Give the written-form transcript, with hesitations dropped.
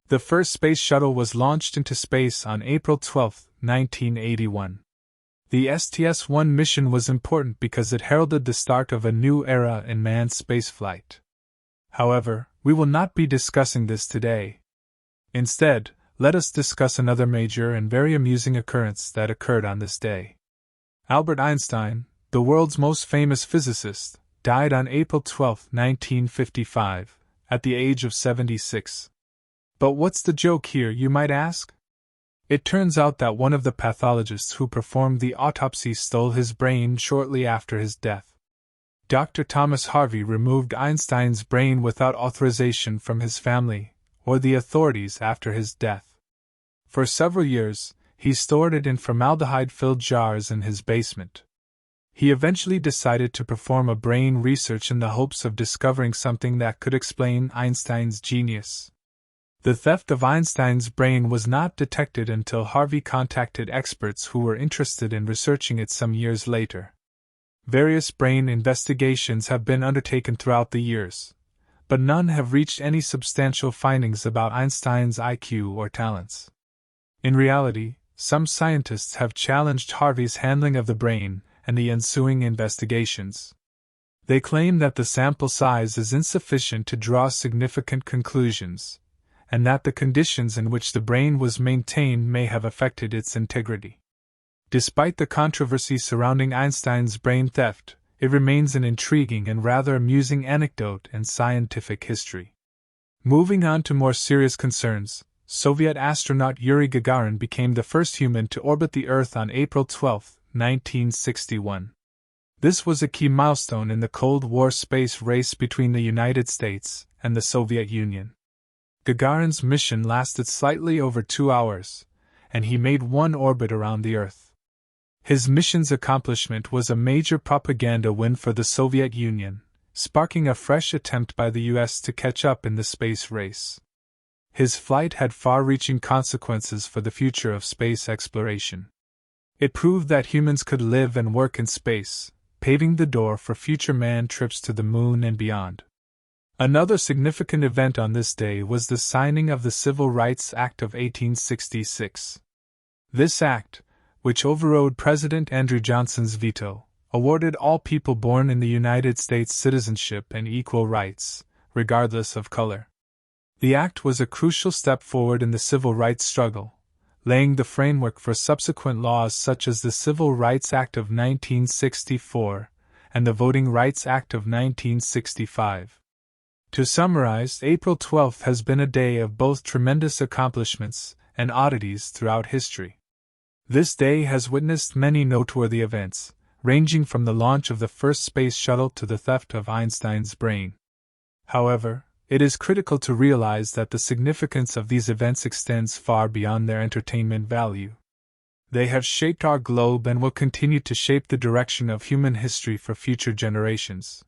The first space shuttle was launched into space on April 12, 1981. The STS-1 mission was important because it heralded the start of a new era in manned spaceflight. However, we will not be discussing this today. Instead, let us discuss another major and very amusing occurrence that occurred on this day. Albert Einstein, the world's most famous physicist, died on April 12, 1955, at the age of 76. But what's the joke here, you might ask? It turns out that one of the pathologists who performed the autopsy stole his brain shortly after his death. Dr. Thomas Harvey removed Einstein's brain without authorization from his family or the authorities after his death. For several years, he stored it in formaldehyde-filled jars in his basement. He eventually decided to perform a brain research in the hopes of discovering something that could explain Einstein's genius. The theft of Einstein's brain was not detected until Harvey contacted experts who were interested in researching it some years later. Various brain investigations have been undertaken throughout the years, but none have reached any substantial findings about Einstein's IQ or talents. In reality, some scientists have challenged Harvey's handling of the brain and the ensuing investigations. They claim that the sample size is insufficient to draw significant conclusions, and that the conditions in which the brain was maintained may have affected its integrity. Despite the controversy surrounding Einstein's brain theft, it remains an intriguing and rather amusing anecdote in scientific history. Moving on to more serious concerns, Soviet astronaut Yuri Gagarin became the first human to orbit the Earth on April 12, 1961. This was a key milestone in the Cold War space race between the United States and the Soviet Union. Gagarin's mission lasted slightly over 2 hours, and he made one orbit around the Earth. His mission's accomplishment was a major propaganda win for the Soviet Union, sparking a fresh attempt by the US to catch up in the space race. His flight had far-reaching consequences for the future of space exploration. It proved that humans could live and work in space, paving the door for future manned trips to the moon and beyond. Another significant event on this day was the signing of the Civil Rights Act of 1866. This act, which overrode President Andrew Johnson's veto, awarded all people born in the United States citizenship and equal rights, regardless of color. The act was a crucial step forward in the civil rights struggle, laying the framework for subsequent laws such as the Civil Rights Act of 1964 and the Voting Rights Act of 1965. To summarize, April 12th has been a day of both tremendous accomplishments and oddities throughout history. This day has witnessed many noteworthy events, ranging from the launch of the first space shuttle to the theft of Einstein's brain. However, it is critical to realize that the significance of these events extends far beyond their entertainment value. They have shaped our globe and will continue to shape the direction of human history for future generations.